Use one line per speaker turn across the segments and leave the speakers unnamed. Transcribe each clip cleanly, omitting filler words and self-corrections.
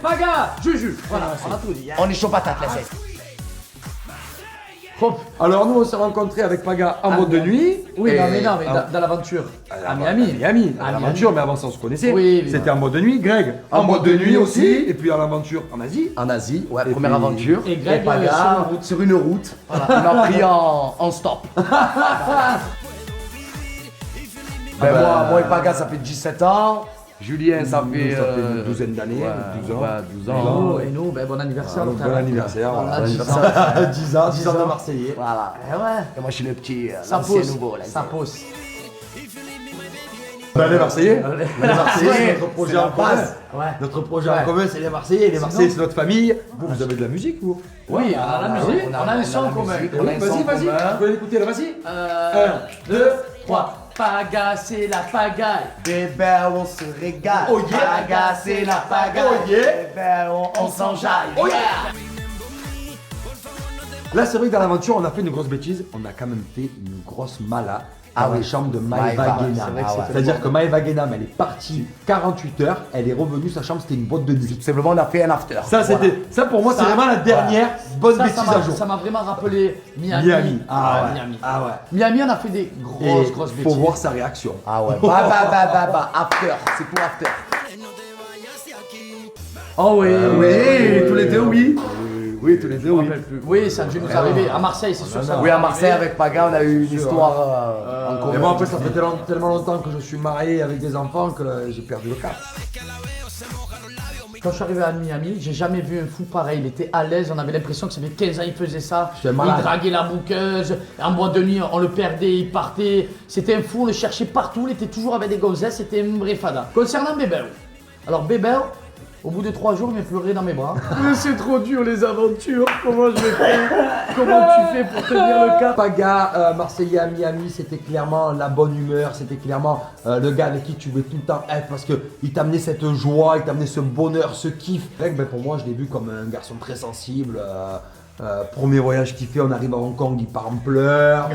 Paga, Juju. Voilà, on a tout dit.
On est chaud patate là, c'est.
Hop.
Alors nous on s'est rencontrés avec Paga en boîte de nuit.
Oui,
Et-
non, mais dans l'aventure. À Miami.
Miami, à l'aventure, mais avant ça on se connaissait.
Oui, évidemment.
C'était en boîte de nuit. Greg, en boîte de nuit aussi. Et puis à l'aventure en Asie.
En Asie, ouais,
Et
première
puis-
aventure.
Et Greg,
Paga, sur une route. Voilà, il m'a pris en stop. Moi et Paga, ça fait 17 ans. Julien, ça fait
une douzaine d'années, 12 ans.
12 ans.
Et nous, bon anniversaire.
Bon anniversaire.
Voilà,
voilà.
10 ans.
10 ans, 10 ans de Marseillais.
Voilà.
Eh ouais.
Et moi, je suis le petit,
Ça
l'ancien
pousse.
nouveau. Là,
Ça pousse.
Les Marseillais. Les Marseillais, notre projet
c'est la
en commun.
base.
Ouais.
Notre projet en commun, c'est les Marseillais. Les Marseillais, c'est notre famille. Vous avez de la musique, vous?
Oui, on a la musique. On a un son
la
commun.
musique,
Oui,
on a un son
vas-y,
commun.
tu peux l'écouter là, vas-y.
2, 3. Paga, c'est la pagaille.
Bébé, on se régale.
Oh yeah.
Paga, c'est la pagaille.
Oh yeah.
Bébé, on s'enjaille.
Oh yeah. Là, c'est vrai que dans l'aventure, on a fait une grosse bêtise. On a quand même fait une grosse mala dans la chambre de Maëva
Maëva,
Guénam.
c'est vrai que c'était
C'est-à-dire que Maëva Guénam, elle est partie 48 heures. Elle est revenue, sa chambre, c'était une boîte de nuit.
Tout simplement, on a fait un after.
Ça pour moi, c'est
Ça,
vraiment la dernière bonne bêtise à jour.
Ça m'a vraiment rappelé Miami.
Miami. Ah ouais.
Miami.
Ah ouais.
Miami, on a fait des grosses
Et
bêtises.
faut voir sa réaction.
Ah ouais. Bah, after. C'est pour after.
Oh oui,
Oui, tous les deux, oui. Oui, tous les deux,
Je me
oui.
rappelle plus. Oui, ça a dû nous arriver. À Marseille, c'est sûr ça.
Oui, à Marseille, avec Paga, on a eu une histoire en
Et
commun.
moi, après, ça fait tellement longtemps que je suis marié avec des enfants que j'ai perdu le cap.
Quand je suis arrivé à Miami, j'ai jamais vu un fou pareil. Il était à l'aise, on avait l'impression que ça fait 15 ans qu'il faisait ça.
J'étais
Il
malade.
draguait la bouqueuse, en boîte de nuit, on le perdait, il partait. C'était un fou, on le cherchait partout, il était toujours avec des gonzesses, c'était un vrai fada. Concernant Bébel, alors Bébel, au bout de 3 jours, il m'a pleuré dans mes bras. Mais c'est trop dur les aventures, comment je vais faire? Comment tu fais pour tenir le cap?
Paga, Marseillais à Miami, c'était clairement la bonne humeur, c'était clairement le gars avec qui tu voulais tout le temps être parce qu'il t'amenait cette joie, il t'amenait ce bonheur, ce kiff. Greg, ben, pour moi, je l'ai vu comme un garçon très sensible. Premier voyage qu'il fait, on arrive à Hong Kong, il part en pleurs.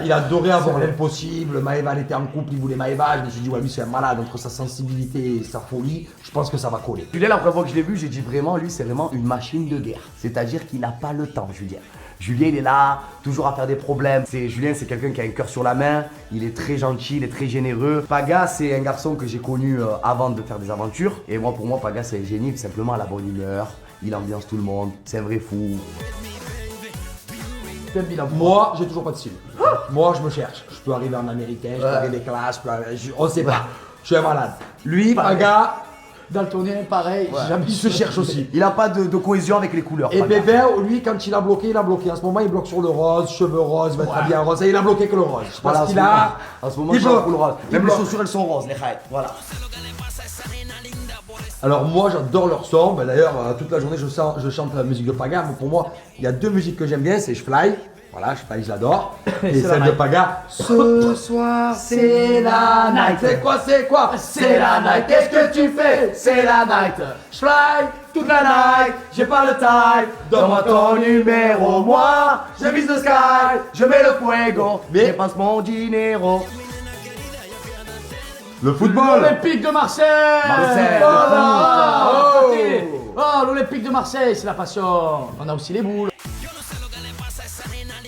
Il adorait avoir l'impossible. Maëva, elle était en couple, il voulait Maëva. Je me suis dit, ouais, lui, c'est un malade entre sa sensibilité et sa folie. Je pense que ça va coller.
Julien, la première fois que je l'ai vu, j'ai dit vraiment, lui, c'est vraiment une machine de guerre. C'est-à-dire qu'il n'a pas le temps, Julien. Julien, il est là, toujours à faire des problèmes. Julien, c'est quelqu'un qui a un cœur sur la main. Il est très gentil, il est très généreux. Paga, c'est un garçon que j'ai connu avant de faire des aventures. Et moi, pour moi, Paga, c'est un génie, tout simplement à la bonne humeur. Il ambiance tout le monde. C'est un vrai fou.
Moi, j'ai toujours pas de style. Moi, je me cherche. Je peux arriver en américain, je peux arriver classe, on sait pas. Je suis un malade. Lui, Paga,
Daltonien, pareil, j'ai jamais
il se cherche aussi.
Il n'a pas de cohésion avec les couleurs.
Et
Paga.
Bébé, lui, quand il a bloqué, il a bloqué. En ce moment, il bloque sur le rose, cheveux roses, il va être habillé en rose. Et il a bloqué que le rose. Je
Voilà,
pense qu'il a.
en ce moment,
il
je suis en
bloque.
full rose.
Il
Même les
bloque.
chaussures, elles sont roses, les highs. Voilà.
Alors moi j'adore leur son, ben, d'ailleurs toute la journée je chante la musique de Paga, mais pour moi il y a 2 musiques que j'aime bien, c'est Je Fly, voilà Je Fly je l'adore, et celle de Paga, Ce soir c'est la night, c'est quoi
C'est la night, qu'est-ce que tu fais? C'est la night.
Je Fly toute la night, j'ai pas le time, donne-moi ton numéro, moi je vise le sky,
Je mets le fuego,
Mais-
dépense mon dinero.
le football.
L'Olympique de Marseille.
Marseille,
Voilà.
oh.
Oh, l'Olympique de Marseille, c'est la passion. On a aussi les boules.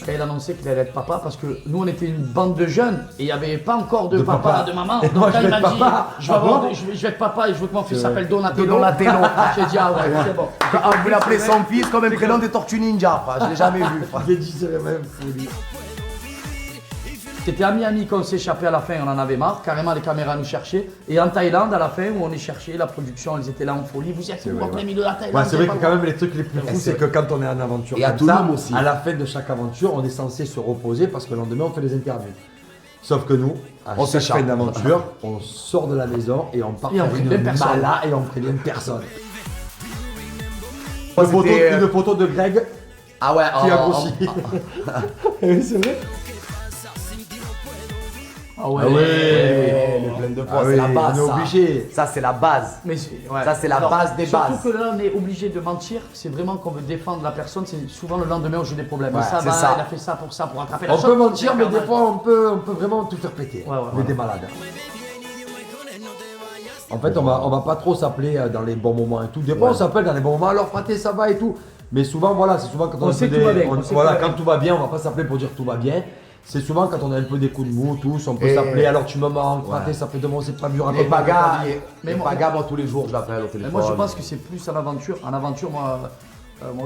Quand il a annoncé qu'il allait être papa, parce que nous on était une bande de jeunes et il n'y avait pas encore de papa,
papa.
de maman.
Et moi,
Quand
je
il
vais
m'a
être
dit,
papa.
je vais,
Ah
avoir
bon
je vais être papa et je veux que mon fils s'appelle Donatello.
Donatello.
J'ai dit ah ouais, c'est bon.
On voulait appeler son fils comme un prénom des Tortues Ninja. Enfin, je l'ai jamais vu. enfin.
J'ai dit c'est la même folie.
C'était à Miami qu'on s'est échappé à la fin, on en avait marre, carrément les caméras nous cherchaient. Et en Thaïlande, à la fin, où on est cherché, la production, ils étaient là en folie. Vous êtes où en plein milieu de la Thaïlande?
Ouais, c'est vrai que
pas
quand
le
même les trucs les plus fous, c'est que quand on est en aventure
Et à
comme ça,
Toulouse aussi.
à la fin de chaque aventure, on est censé se reposer parce que le lendemain on fait des interviews. Sauf que nous, à
On
chaque
s'échappe.
fin d'aventure, on sort de la maison et on part
Et on
faire
prévient
une
personne.
mala et on prévient personne.
Moi,
Une
c'était,
photo de Greg
Ah ouais,
qui a
en-
grossi. Oui, c'est vrai.
Ah ouais.
le plein de fois,
Ah
c'est
oui,
la base.
on est
ça.
obligé.
Ça, c'est la base.
Mais ouais.
Ça, c'est la base des bases.
Surtout que là, on est obligé de mentir. C'est vraiment qu'on veut défendre la personne. C'est souvent le lendemain où j'ai des problèmes.
Ouais,
Et ça
c'est
va,
ça.
il a fait ça, pour attraper la
On
chose.
peut mentir, mais des
Infernal.
fois on peut vraiment tout faire péter.
Ouais, ouais,
on est des malades. En fait, on va pas trop s'appeler dans les bons moments et tout. Des fois, on s'appelle dans les bons moments. Alors, Fraté, ça va et tout. Mais souvent, voilà, c'est souvent quand on
sait
fait
que tout va bien, on sait que
voilà,
tout va
quand tout va bien, on va pas s'appeler pour dire tout va bien. C'est souvent quand on a un peu des coups de mou, tous, on peut
Et-
s'appeler. Alors, tu me manques,
Ouais.
Fraté, ça fait 2 mois, c'est pas dur.
Et Paga,
Mais
et
moi-
Paga, moi tous les jours je l'appelle au
Mais
téléphone.
moi je pense que c'est plus en aventure. En aventure, moi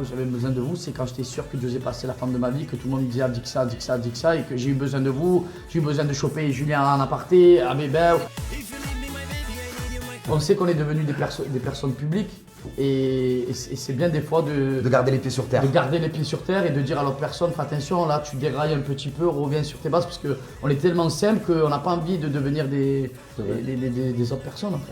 j'avais besoin de vous, c'est quand j'étais sûr que José passait la femme de ma vie, que tout le monde me disait ah, dis que ça, dis que ça, dis que ça, et que j'ai eu besoin de vous, j'ai eu besoin de choper Julien en aparté, à Bébé. On sait qu'on est devenus des personnes publiques et c'est bien des fois
De garder les pieds sur terre.
de garder les pieds sur terre et de dire à l'autre personne fais attention, là tu dérailles un petit peu, reviens sur tes bases parce qu'on est tellement simple qu'on n'a pas envie de devenir des autres personnes en fait.